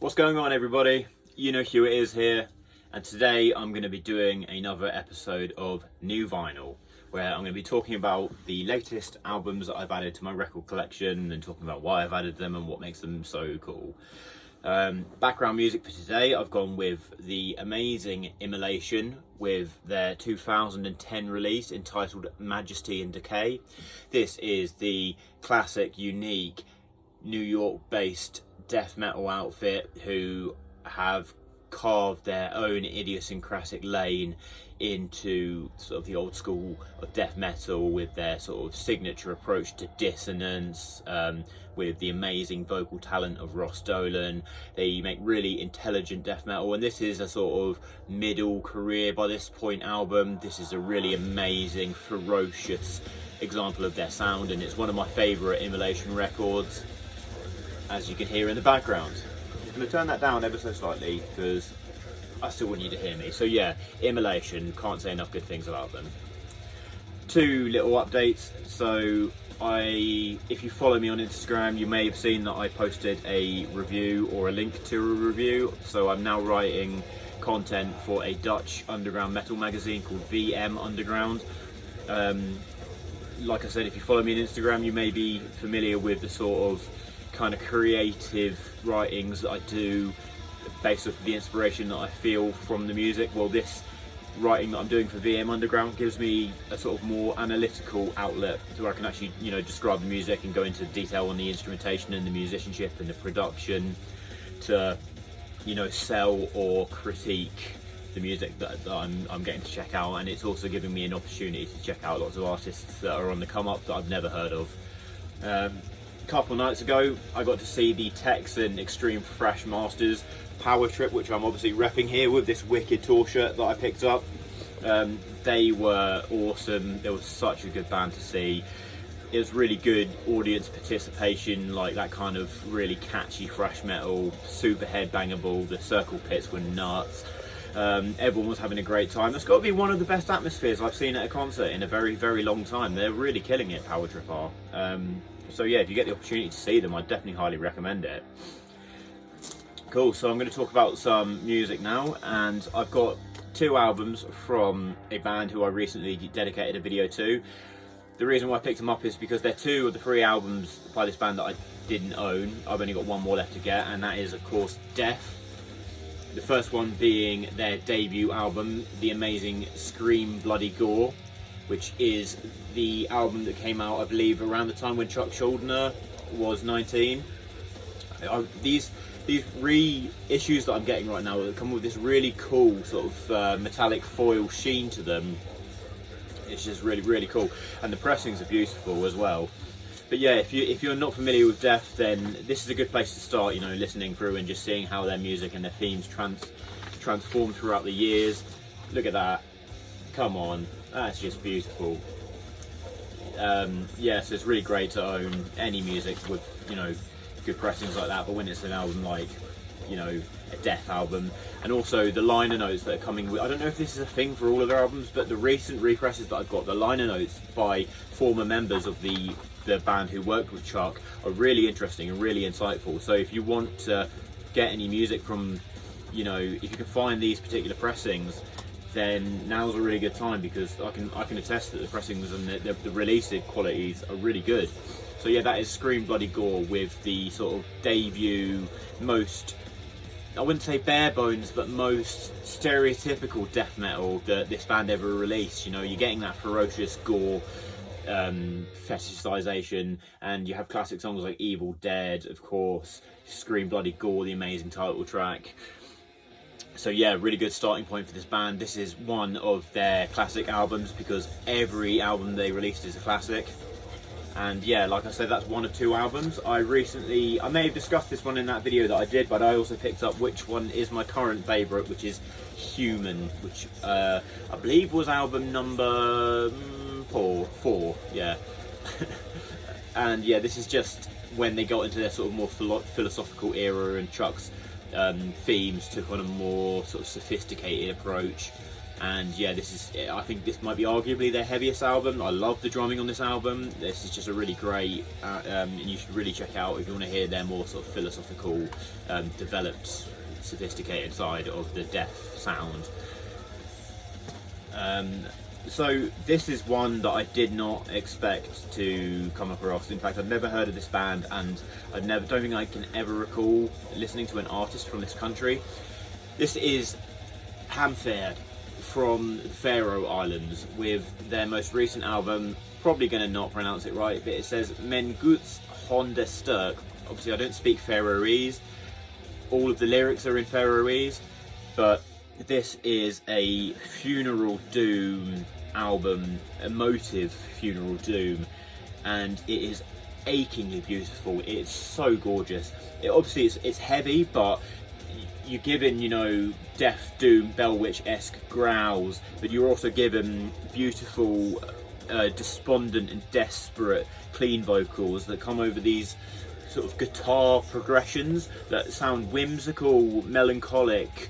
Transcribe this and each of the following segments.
What's going on, everybody? You know who it is here, and today I'm going to be doing another episode of New Vinyl, where I'm going to be talking about the latest albums that I've added to my record collection and talking about why I've added them and what makes them so cool. Background music for today, I've gone with the amazing Immolation with their 2010 release entitled Majesty and Decay. This is the classic, unique, New York-based death metal outfit who have carved their own idiosyncratic lane into sort of the old school of death metal with their sort of signature approach to dissonance, with the amazing vocal talent of Ross Dolan. They make really intelligent death metal, and this is a sort of middle career by this point album. This is a really amazing, ferocious example of their sound, and it's one of my favourite Immolation records, as you can hear in the background. I'm going to turn that down ever so slightly because I still want you to hear me. So yeah, Immolation, can't say enough good things about them. Two little updates. So if you follow me on Instagram, you may have seen that I posted a review or a link to a review. So I'm now writing content for a Dutch underground metal magazine called VM Underground. Like I said, if you follow me on Instagram, you may be familiar with the sort of kind of creative writings that I do based off the inspiration that I feel from the music. Well, this writing that I'm doing for VM Underground gives me a sort of more analytical outlet where I can actually, describe the music and go into detail on the instrumentation and the musicianship and the production to, sell or critique the music that I'm getting to check out. And it's also giving me an opportunity to check out lots of artists that are on the come up that I've never heard of. A couple nights ago, I got to see the Texan Extreme Thrash Masters Power Trip, which I'm obviously repping here with this wicked tour shirt that I picked up. They were awesome. They were such a good band to see. It was really good audience participation, like that kind of really catchy thrash metal, super headbangable. The circle pits were nuts. Everyone was having a great time. It's got to be one of the best atmospheres I've seen at a concert in a very, very long time. They're really killing it, Power Trip are. So yeah, if you get the opportunity to see them, I definitely highly recommend it. Cool, so I'm going to talk about some music now, and I've got two albums from a band who I recently dedicated a video to. The reason why I picked them up is because they're two of the three albums by this band that I didn't own. I've only got one more left to get, and that is, of course, Death. The first one being their debut album, the amazing Scream Bloody Gore, which is the album that came out, I believe, around the time when Chuck Schuldiner was 19. These reissues that I'm getting right now come with this really cool sort of metallic foil sheen to them. It's just really, really cool, and the pressings are beautiful as well. But yeah, if you're not familiar with Death, then this is a good place to start. Listening through and just seeing how their music and their themes transform throughout the years. Look at that! Come on, that's just beautiful. Yeah, so it's really great to own any music with good pressings like that. But when it's an album like a Death album, and also the liner notes that are coming with, I don't know if this is a thing for all of their albums, but the recent represses that I've got, the liner notes by former members of the band who worked with Chuck are really interesting and really insightful. So if you want to get any music from, if you can find these particular pressings, then now's a really good time, because I can attest that the pressings and the release qualities are really good. So yeah, that is Scream Bloody Gore with the sort of debut, most, I wouldn't say bare bones, but most stereotypical death metal that this band ever released. You're getting that ferocious gore fetishization, and you have classic songs like Evil Dead, of course, Scream Bloody Gore, the amazing title track. So yeah, really good starting point for this band. This is one of their classic albums because every album they released is a classic. And yeah, like I said, that's one of two albums. I may have discussed this one in that video that I did, but I also picked up which one is my current favourite, which is Human, which I believe was album number 4, yeah. And yeah, this is just when they got into their sort of more philosophical era, and Chuck's themes took on a more sort of sophisticated approach And yeah, I think this might be arguably their heaviest album. I love the drumming on this album. This is just a really great, and you should really check out if you want to hear their more sort of philosophical, developed, sophisticated side of the death sound. So this is one that I did not expect to come across. In fact, I'd never heard of this band, and don't think I can ever recall listening to an artist from this country. This is Hamferð from the Faroe Islands with their most recent album. Probably going to not pronounce it right, but it says Men Guðs sterk. Obviously, I don't speak Faroese. All of the lyrics are in Faroese, but this is a funeral doom album, emotive funeral doom, and it is achingly beautiful. It's so gorgeous. Obviously it's heavy, but you're given, you know, death doom bell witch-esque growls, but you're also given beautiful despondent and desperate clean vocals that come over these sort of guitar progressions that sound whimsical, melancholic,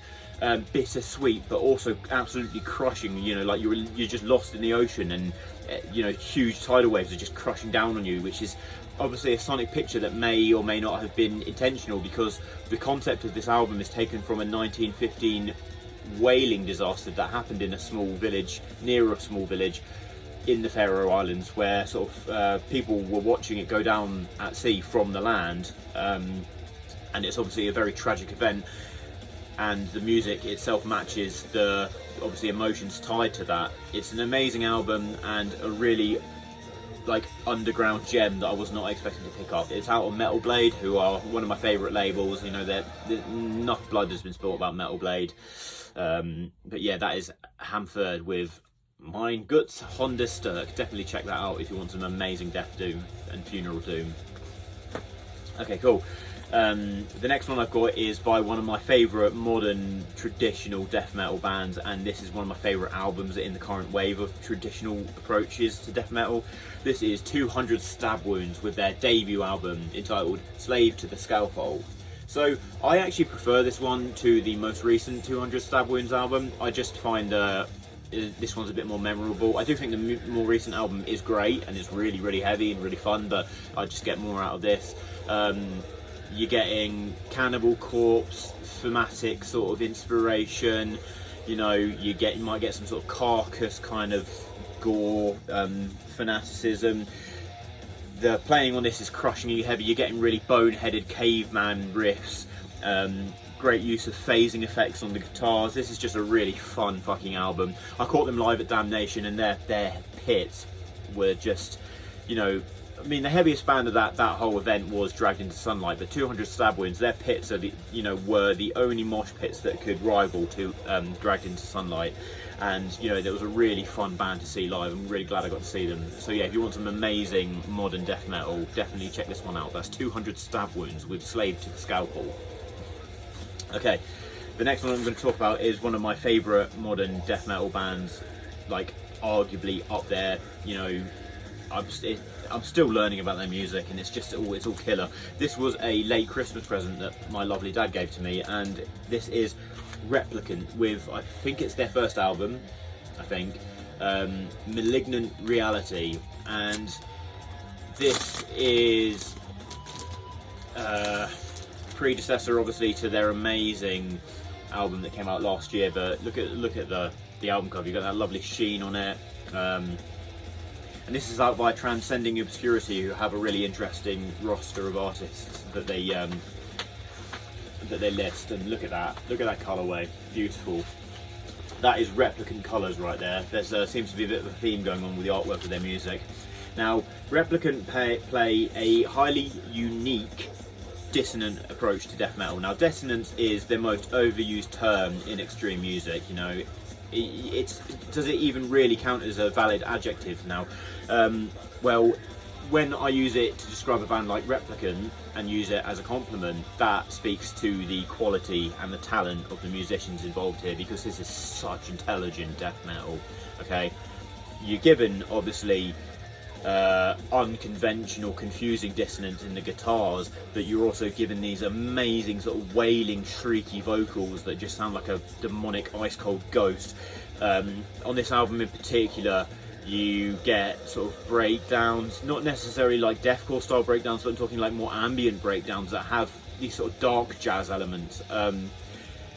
bittersweet, but also absolutely crushing. You know, like you're just lost in the ocean, and you know, huge tidal waves are just crushing down on you, which is obviously a sonic picture that may or may not have been intentional, because the concept of this album is taken from a 1915 whaling disaster that happened in a small village, near a small village in the Faroe Islands, where sort of people were watching it go down at sea from the land, and it's obviously a very tragic event, and the music itself matches the obviously emotions tied to that. It's an amazing album and a really like underground gem that I was not expecting to pick up. It's out on Metal Blade, who are one of my favourite labels. You know, enough blood has been spilled about Metal Blade, but yeah, that is Hamferð with Mein Guðs sterk. Definitely check that out if you want some amazing death doom and funeral doom. Okay, cool. The next one I've got is by one of my favourite modern traditional death metal bands, and this is one of my favourite albums in the current wave of traditional approaches to death metal. This is 200 Stab Wounds with their debut album entitled Slave to the Scalpel. So I actually prefer this one to the most recent 200 Stab Wounds album. I just find this one's a bit more memorable. I do think the more recent album is great and it's really, really heavy and really fun, but I just get more out of this. You're getting Cannibal Corpse thematic sort of inspiration. You know, you might get some sort of Carcass kind of gore fanaticism. The playing on this is crushingly heavy. You're getting really boneheaded caveman riffs. Great use of phasing effects on the guitars. This is just a really fun fucking album. I caught them live at Damnation, and their pits were just, you know, I mean, the heaviest band of that whole event was Dragged Into Sunlight, but 200 Stab Wounds, their pits are were the only mosh pits that could rival to Dragged Into Sunlight. And you know, there was a really fun band to see live. I'm really glad I got to see them. So yeah, if you want some amazing modern death metal, definitely check this one out. That's 200 Stab Wounds with Slave to the Scalpel. Okay, the next one I'm going to talk about is one of my favourite modern death metal bands, like arguably up there. You know, I'm still learning about their music, and it's all killer. This was a late Christmas present that my lovely dad gave to me, and this is Replicant with, I think it's their first album, Malignant Reality, and this is predecessor obviously to their amazing album that came out last year. But look at the album cover. You've got that lovely sheen on it, and this is out by Transcending Obscurity, who have a really interesting roster of artists that they list. And look at that colourway, beautiful. That is Replicant colours right there. There seems to be a bit of a theme going on with the artwork of their music. Now, Replicant play a highly unique dissonant approach to death metal. Now, dissonance is the most overused term in extreme music. You know, does it even really count as a valid adjective now? Well, when I use it to describe a band like Replicant and use it as a compliment, that speaks to the quality and the talent of the musicians involved here, because this is such intelligent death metal. Okay, you're given obviously unconventional, confusing dissonance in the guitars, but you're also given these amazing sort of wailing, shrieky vocals that just sound like a demonic, ice-cold ghost. On this album in particular, you get sort of breakdowns, not necessarily like deathcore style breakdowns, but I'm talking like more ambient breakdowns that have these sort of dark jazz elements.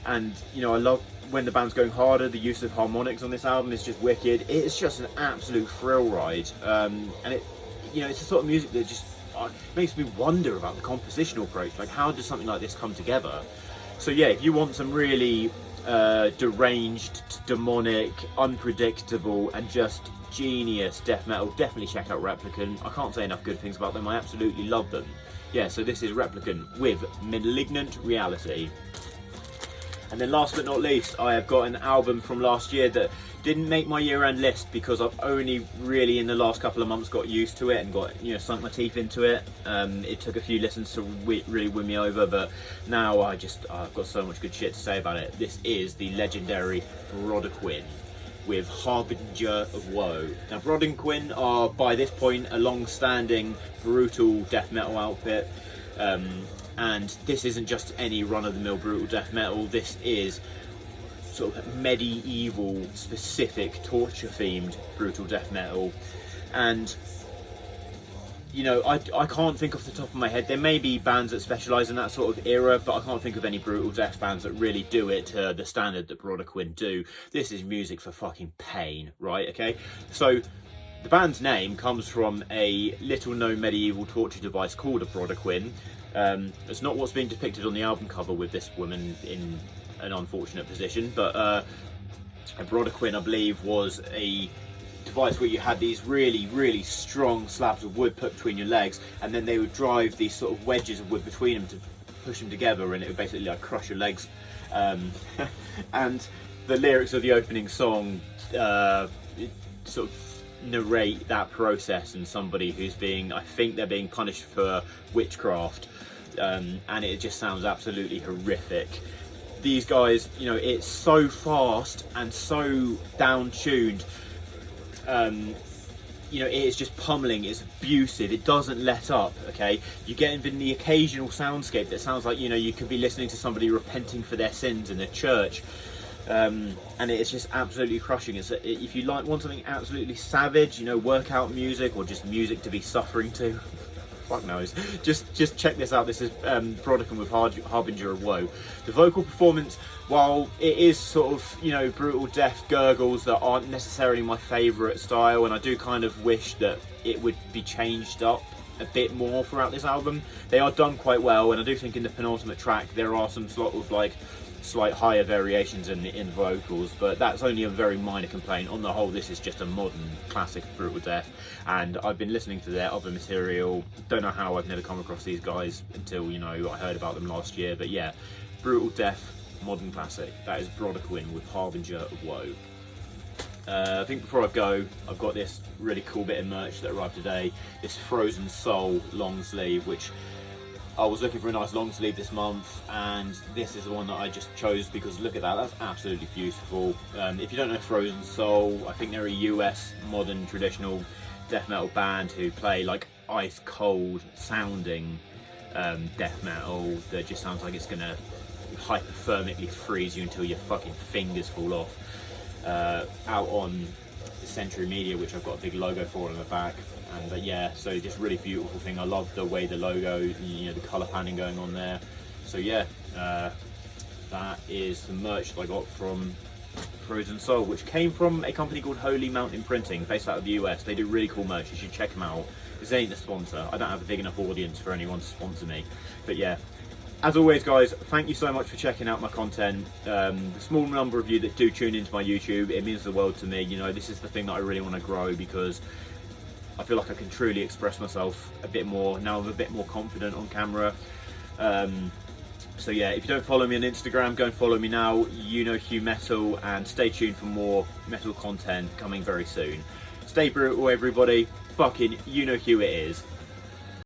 And you know, I love when the band's going harder. The use of harmonics on this album is just wicked. It's just an absolute thrill ride, and it, you know, it's the sort of music that just makes me wonder about the compositional approach. Like, how does something like this come together? So yeah, if you want some really deranged, demonic, unpredictable, and just genius death metal, definitely check out Replicant. I can't say enough good things about them. I absolutely love them. Yeah, so this is Replicant with Malignant Reality. And then last but not least, I have got an album from last year that didn't make my year-end list because I've only really in the last couple of months got used to it and got, you know, sunk my teeth into it. It took a few listens to really win me over, but now I've got so much good shit to say about it. This is the legendary Brodequin with Harbinger of Woe. Now, Brodequin are by this point a long-standing brutal death metal outfit. And this isn't just any run-of-the-mill brutal death metal. This is sort of medieval, specific, torture-themed brutal death metal. And you know, I can't think off the top of my head. There may be bands that specialise in that sort of era, but I can't think of any brutal death bands that really do it to the standard that Brodequin do. This is music for fucking pain, right? Okay, so the band's name comes from a little-known medieval torture device called a Brodequin. It's not what's being depicted on the album cover with this woman in an unfortunate position, but a Brodequin, I believe, was a device where you had these really strong slabs of wood put between your legs, and then they would drive these sort of wedges of wood between them to push them together, and it would basically like crush your legs. And the lyrics of the opening song sort of narrate that process, and somebody who's being, I think they're being punished for witchcraft, and it just sounds absolutely horrific. These guys, you know, it's so fast and so down-tuned. You know, it's just pummeling, it's abusive, it doesn't let up, okay? You get even the occasional soundscape that sounds like, you know, you could be listening to somebody repenting for their sins in a church. And it's just absolutely crushing. If you want something absolutely savage, you know, workout music or just music to be suffering to, fuck knows, just check this out. This is Brodequin with Harbinger of Woe. The vocal performance, while it is sort of, you know, brutal death gurgles that aren't necessarily my favourite style, and I do kind of wish that it would be changed up a bit more throughout this album, they are done quite well, and I do think in the penultimate track there are some sort of like slight higher variations in the vocals, but that's only a very minor complaint. On the whole, this is just a modern classic of brutal death, and I've been listening to their other material. Don't know how I've never come across these guys until, you know, I heard about them last year, but yeah, brutal death, modern classic. That is Brodequin with Harbinger of Woe. I think before I go, I've got this really cool bit of merch that arrived today, this Frozen Soul long sleeve, which I was looking for a nice long sleeve this month, and this is the one that I just chose because look at that, that's absolutely beautiful. If you don't know Frozen Soul, I think they're a US modern traditional death metal band who play like ice cold sounding death metal that just sounds like it's gonna hypothermically freeze you until your fucking fingers fall off. Out on Century Media, which I've got a big logo for on the back. And yeah, so just really beautiful thing. I love the way the logo, you know, the colour panning going on there. So yeah, that is the merch that I got from Frozen Soul, which came from a company called Holy Mountain Printing, based out of the US. They do really cool merch, you should check them out. This ain't a sponsor, I don't have a big enough audience for anyone to sponsor me. But yeah, as always guys, thank you so much for checking out my content. The small number of you that do tune into my YouTube, it means the world to me. You know, this is the thing that I really want to grow because I feel like I can truly express myself a bit more now. I'm a bit more confident on camera. So yeah, if you don't follow me on Instagram, go and follow me now. You know Hugh Metal, and stay tuned for more metal content coming very soon. Stay brutal, everybody. Fucking you know who it is.